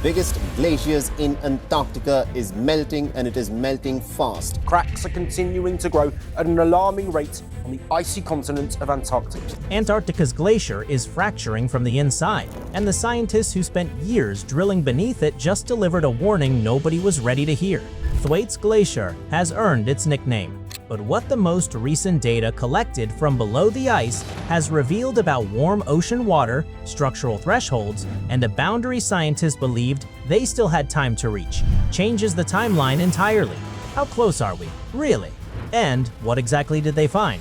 biggest glaciers in Antarctica is melting, and it is melting fast. Cracks are continuing to grow at an alarming rate on the icy continent of Antarctica. Antarctica's glacier is fracturing from the inside, and the scientists who spent years drilling beneath it just delivered a warning nobody was ready to hear. Thwaites Glacier has earned its nickname. But what the most recent data collected from below the ice has revealed about warm ocean water, structural thresholds, and a boundary scientists believed they still had time to reach changes the timeline entirely. How close are we, really? And what exactly did they find?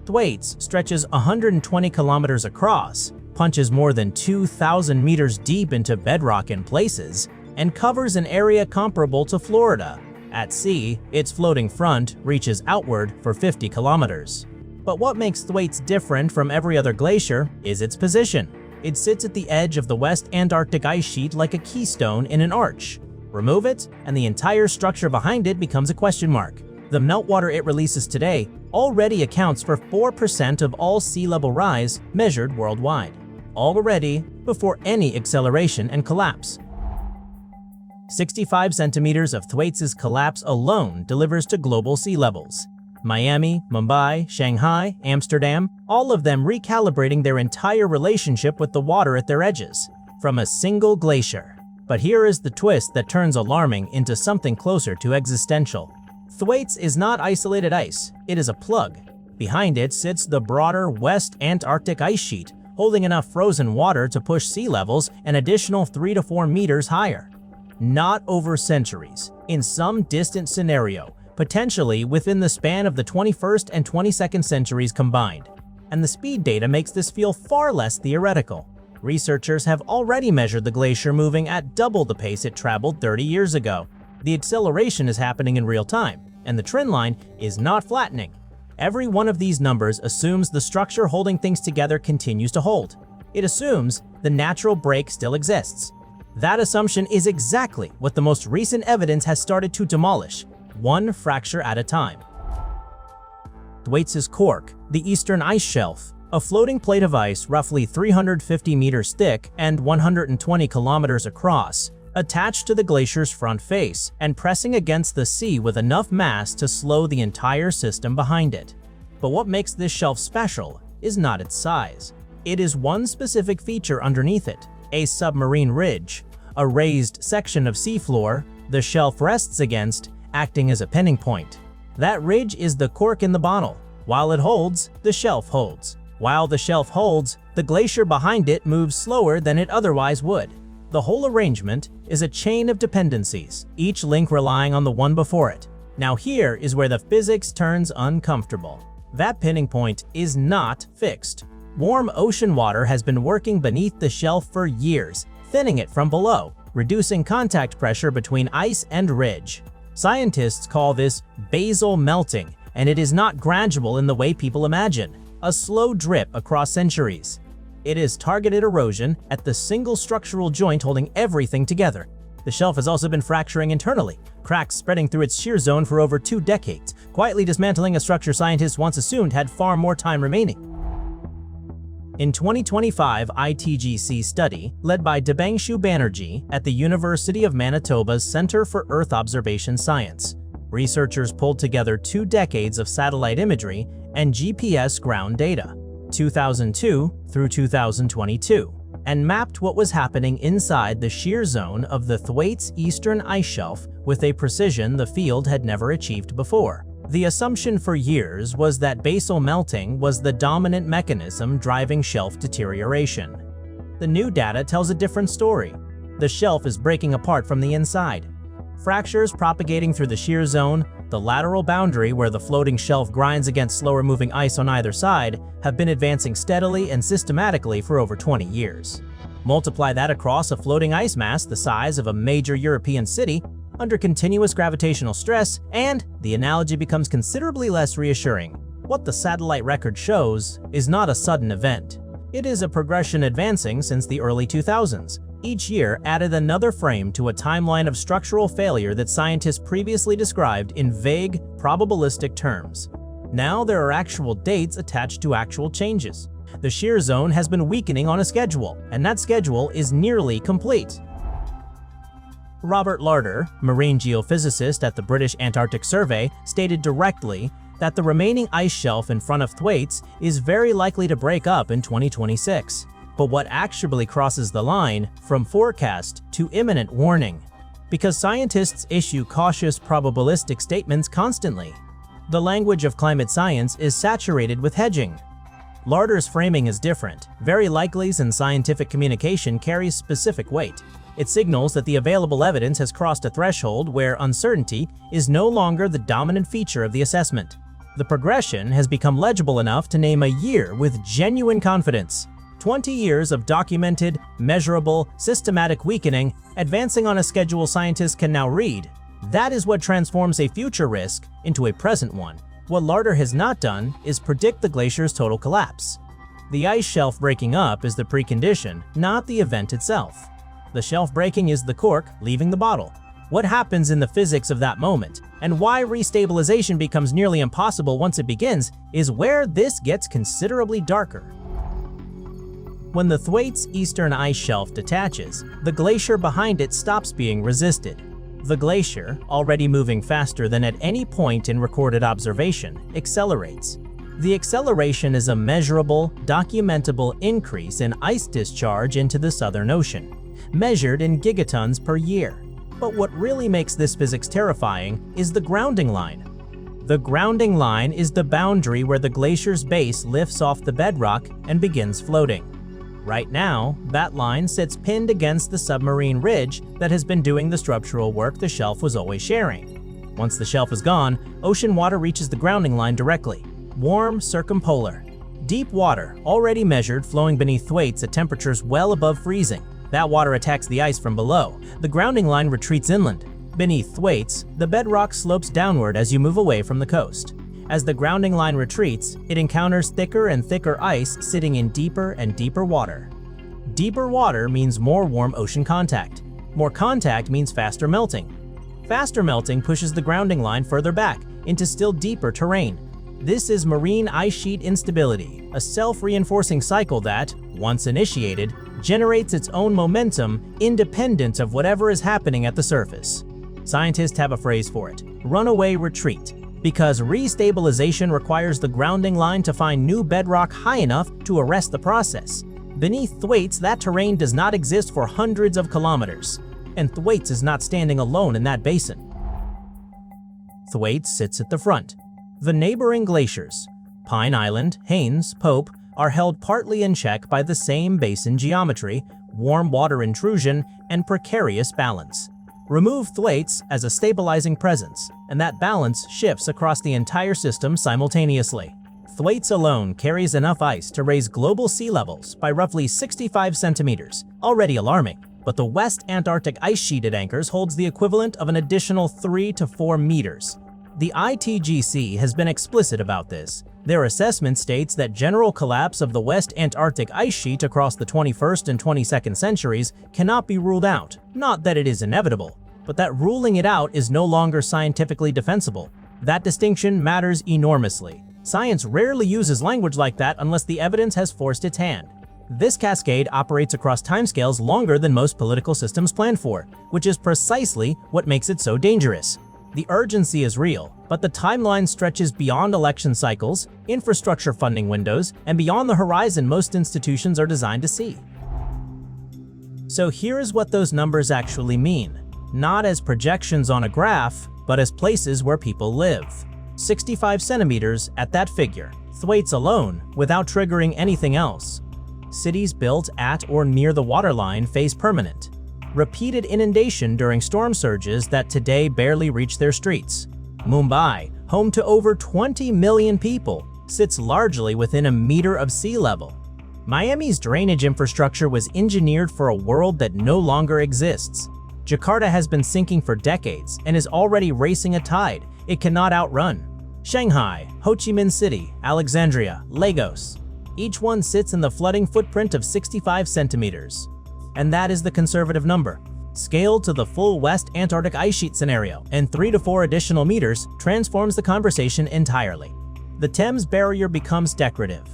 Thwaites stretches 120 kilometers across, punches more than 2,000 meters deep into bedrock in places, and covers an area comparable to Florida. At sea, its floating front reaches outward for 50 kilometers. But what makes Thwaites different from every other glacier is its position. It sits at the edge of the West Antarctic ice sheet like a keystone in an arch. Remove it, and the entire structure behind it becomes a question mark. The meltwater it releases today already accounts for 4% of all sea level rise measured worldwide. Already before any acceleration and collapse. 65 centimeters of Thwaites' collapse alone delivers to global sea levels. Miami, Mumbai, Shanghai, Amsterdam, all of them recalibrating their entire relationship with the water at their edges, from a single glacier. But here is the twist that turns alarming into something closer to existential. Thwaites is not isolated ice, it is a plug. Behind it sits the broader West Antarctic ice sheet, holding enough frozen water to push sea levels an additional 3 to 4 meters higher. Not over centuries, in some distant scenario, potentially within the span of the 21st and 22nd centuries combined. And the speed data makes this feel far less theoretical. Researchers have already measured the glacier moving at double the pace it traveled 30 years ago. The acceleration is happening in real time, and the trend line is not flattening. Every one of these numbers assumes the structure holding things together continues to hold. It assumes the natural break still exists. That assumption is exactly what the most recent evidence has started to demolish, one fracture at a time. Thwaites' cork, the eastern ice shelf, a floating plate of ice roughly 350 meters thick and 120 kilometers across, attached to the glacier's front face and pressing against the sea with enough mass to slow the entire system behind it. But what makes this shelf special is not its size. It is one specific feature underneath it. A submarine ridge, a raised section of seafloor the shelf rests against, acting as a pinning point. That ridge is the cork in the bottle. While it holds, the shelf holds. While the shelf holds, the glacier behind it moves slower than it otherwise would. The whole arrangement is a chain of dependencies, each link relying on the one before it. Now here is where the physics turns uncomfortable. That pinning point is not fixed. Warm ocean water has been working beneath the shelf for years, thinning it from below, reducing contact pressure between ice and ridge. Scientists call this basal melting, and it is not gradual in the way people imagine, a slow drip across centuries. It is targeted erosion at the single structural joint holding everything together. The shelf has also been fracturing internally, cracks spreading through its shear zone for over 2 decades, quietly dismantling a structure scientists once assumed had far more time remaining. In 2025 ITGC study, led by Debangshu Banerjee at the University of Manitoba's Center for Earth Observation Science, researchers pulled together 2 decades of satellite imagery and GPS ground data, 2002 through 2022, and mapped what was happening inside the shear zone of the Thwaites eastern ice shelf with a precision the field had never achieved before. The assumption for years was that basal melting was the dominant mechanism driving shelf deterioration. The new data tells a different story. The shelf is breaking apart from the inside. Fractures propagating through the shear zone, the lateral boundary where the floating shelf grinds against slower-moving ice on either side, have been advancing steadily and systematically for over 20 years. Multiply that across a floating ice mass the size of a major European city, under continuous gravitational stress, and the analogy becomes considerably less reassuring. What the satellite record shows is not a sudden event. It is a progression advancing since the early 2000s. Each year added another frame to a timeline of structural failure that scientists previously described in vague, probabilistic terms. Now there are actual dates attached to actual changes. The shear zone has been weakening on a schedule, and that schedule is nearly complete. Robert Larder, marine geophysicist at the British Antarctic Survey, stated directly that the remaining ice shelf in front of Thwaites is very likely to break up in 2026. But what actually crosses the line from forecast to imminent warning? Because scientists issue cautious probabilistic statements constantly. The language of climate science is saturated with hedging. Larder's framing is different. Very likely's in scientific communication carries specific weight. It signals that the available evidence has crossed a threshold where uncertainty is no longer the dominant feature of the assessment. The progression has become legible enough to name a year with genuine confidence. 20 years of documented, measurable, systematic weakening, advancing on a schedule scientists can now read. That is what transforms a future risk into a present one. What Larder has not done is predict the glacier's total collapse. The ice shelf breaking up is the precondition, not the event itself. The shelf breaking is the cork leaving the bottle. What happens in the physics of that moment, and why restabilization becomes nearly impossible once it begins, is where this gets considerably darker. When the Thwaites eastern ice shelf detaches, the glacier behind it stops being resisted. The glacier, already moving faster than at any point in recorded observation, accelerates. The acceleration is a measurable, documentable increase in ice discharge into the Southern Ocean, measured in gigatons per year. But what really makes this physics terrifying is the grounding line. The grounding line is the boundary where the glacier's base lifts off the bedrock and begins floating. Right now, that line sits pinned against the submarine ridge that has been doing the structural work the shelf was always sharing. Once the shelf is gone, ocean water reaches the grounding line directly. Warm, circumpolar. Deep water, already measured, flowing beneath Thwaites at temperatures well above freezing. That water attacks the ice from below. The grounding line retreats inland. Beneath Thwaites, the bedrock slopes downward as you move away from the coast. As the grounding line retreats, it encounters thicker and thicker ice sitting in deeper and deeper water. Deeper water means more warm ocean contact. More contact means faster melting. Faster melting pushes the grounding line further back into still deeper terrain. This is marine ice sheet instability, a self-reinforcing cycle that, once initiated, generates its own momentum independent of whatever is happening at the surface. Scientists have a phrase for it: runaway retreat, because restabilization requires the grounding line to find new bedrock high enough to arrest the process. Beneath Thwaites, that terrain does not exist for hundreds of kilometers, and Thwaites is not standing alone in that basin. Thwaites sits at the front. The neighboring glaciers, Pine Island, Haines, Pope, are held partly in check by the same basin geometry, warm water intrusion, and precarious balance. Remove Thwaites as a stabilizing presence, and that balance shifts across the entire system simultaneously. Thwaites alone carries enough ice to raise global sea levels by roughly 65 centimeters, already alarming, but the West Antarctic ice sheet it anchors holds the equivalent of an additional 3 to 4 meters. The ITGC has been explicit about this. Their assessment states that general collapse of the West Antarctic ice sheet across the 21st and 22nd centuries cannot be ruled out. Not that it is inevitable, but that ruling it out is no longer scientifically defensible. That distinction matters enormously. Science rarely uses language like that unless the evidence has forced its hand. This cascade operates across timescales longer than most political systems plan for, which is precisely what makes it so dangerous. The urgency is real, but the timeline stretches beyond election cycles, infrastructure funding windows, and beyond the horizon most institutions are designed to see. So here is what those numbers actually mean, not as projections on a graph, but as places where people live. 65 centimeters at that figure, Thwaites alone, without triggering anything else. Cities built at or near the waterline face permanent. Repeated inundation during storm surges that today barely reach their streets. Mumbai, home to over 20 million people, sits largely within a meter of sea level. Miami's drainage infrastructure was engineered for a world that no longer exists. Jakarta has been sinking for decades and is already racing a tide it cannot outrun. Shanghai, Ho Chi Minh City, Alexandria, Lagos. Each one sits in the flooding footprint of 65 centimeters. And that is the conservative number. Scaled to the full West Antarctic ice sheet scenario, and 3 to 4 additional meters transforms the conversation entirely. The Thames barrier becomes decorative.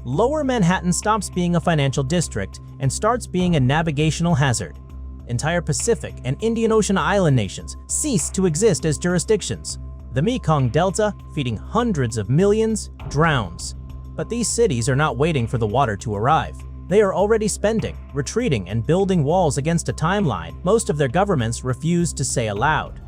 Lower Manhattan stops being a financial district and starts being a navigational hazard. Entire Pacific and Indian Ocean island nations cease to exist as jurisdictions. The Mekong Delta, feeding hundreds of millions, drowns. But these cities are not waiting for the water to arrive. They are already spending, retreating, and building walls against a timeline most of their governments refuse to say aloud.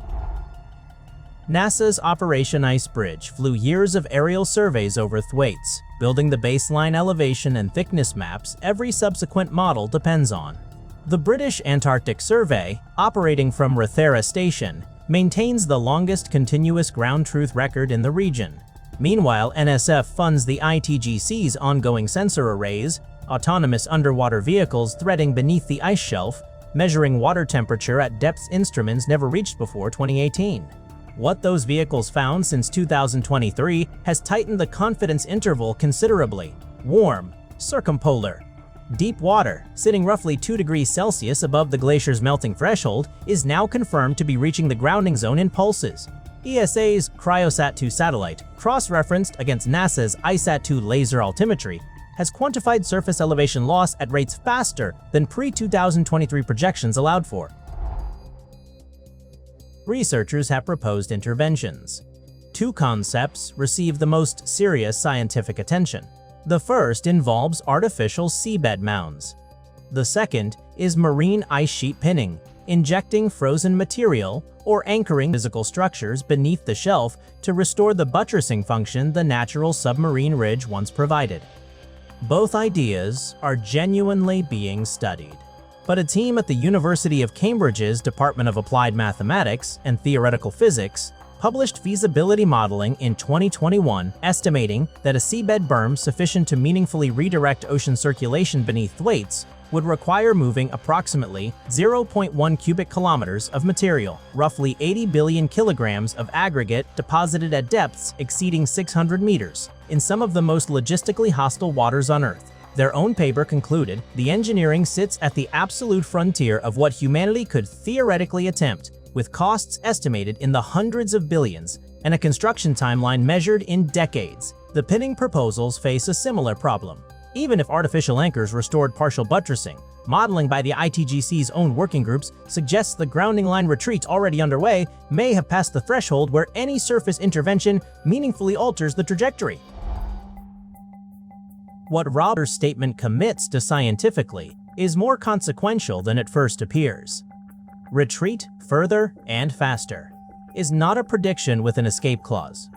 NASA's Operation Ice Bridge flew years of aerial surveys over Thwaites, building the baseline elevation and thickness maps every subsequent model depends on. The British Antarctic Survey, operating from Rothera Station, maintains the longest continuous ground truth record in the region. Meanwhile, NSF funds the ITGC's ongoing sensor arrays, autonomous underwater vehicles threading beneath the ice shelf, measuring water temperature at depths instruments never reached before 2018. What those vehicles found since 2023 has tightened the confidence interval considerably. Warm, circumpolar. Deep water, sitting roughly 2 degrees Celsius above the glacier's melting threshold, is now confirmed to be reaching the grounding zone in pulses. ESA's Cryosat-2 satellite, cross-referenced against NASA's ISAT-2 laser altimetry, has quantified surface elevation loss at rates faster than pre-2023 projections allowed for. Researchers have proposed interventions. 2 concepts receive the most serious scientific attention. The first involves artificial seabed mounds. The second is marine ice sheet pinning, injecting frozen material or anchoring physical structures beneath the shelf to restore the buttressing function the natural submarine ridge once provided. Both ideas are genuinely being studied. But a team at the University of Cambridge's Department of Applied Mathematics and Theoretical Physics published feasibility modeling in 2021 estimating that a seabed berm sufficient to meaningfully redirect ocean circulation beneath Thwaites would require moving approximately 0.1 cubic kilometers of material, roughly 80 billion kilograms of aggregate deposited at depths exceeding 600 meters, in some of the most logistically hostile waters on Earth. Their own paper concluded the engineering sits at the absolute frontier of what humanity could theoretically attempt, with costs estimated in the hundreds of billions and a construction timeline measured in decades. The pinning proposals face a similar problem. Even if artificial anchors restored partial buttressing, modeling by the ITGC's own working groups suggests the grounding line retreat already underway may have passed the threshold where any surface intervention meaningfully alters the trajectory. What Robert's statement commits to scientifically is more consequential than it first appears. Retreat further and faster is not a prediction with an escape clause.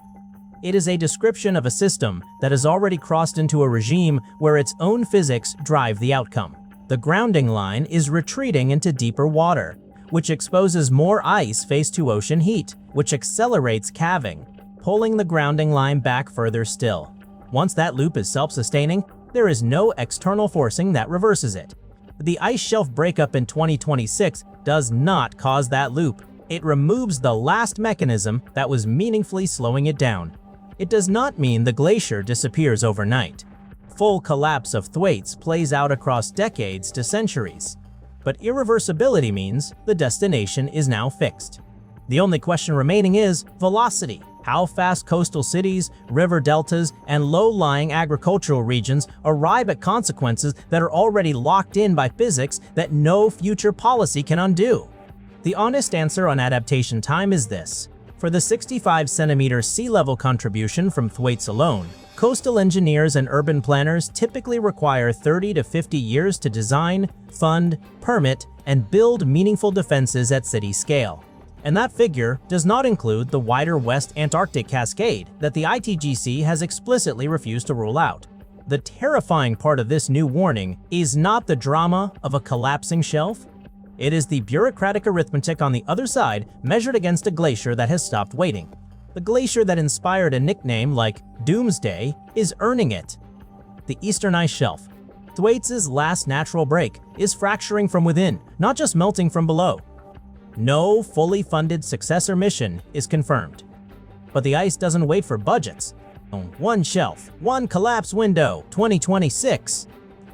It is a description of a system that has already crossed into a regime where its own physics drive the outcome. The grounding line is retreating into deeper water, which exposes more ice face to ocean heat, which accelerates calving, pulling the grounding line back further still. Once that loop is self-sustaining, there is no external forcing that reverses it. The ice shelf breakup in 2026 does not cause that loop. It removes the last mechanism that was meaningfully slowing it down. It does not mean the glacier disappears overnight. Full collapse of Thwaites plays out across decades to centuries. But irreversibility means the destination is now fixed. The only question remaining is velocity. How fast coastal cities, river deltas, and low-lying agricultural regions arrive at consequences that are already locked in by physics that no future policy can undo. The honest answer on adaptation time is this. For the 65-centimeter sea level contribution from Thwaites alone, coastal engineers and urban planners typically require 30 to 50 years to design, fund, permit, and build meaningful defenses at city scale. And that figure does not include the wider West Antarctic cascade that the ITGC has explicitly refused to rule out. The terrifying part of this new warning is not the drama of a collapsing shelf. It is the bureaucratic arithmetic on the other side measured against a glacier that has stopped waiting. The glacier that inspired a nickname like Doomsday is earning it. The Eastern Ice Shelf, Thwaites' last natural break, is fracturing from within, not just melting from below. No fully funded successor mission is confirmed. But the ice doesn't wait for budgets. One shelf, one collapse window, 2026.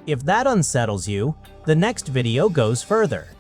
If that unsettles you, the next video goes further.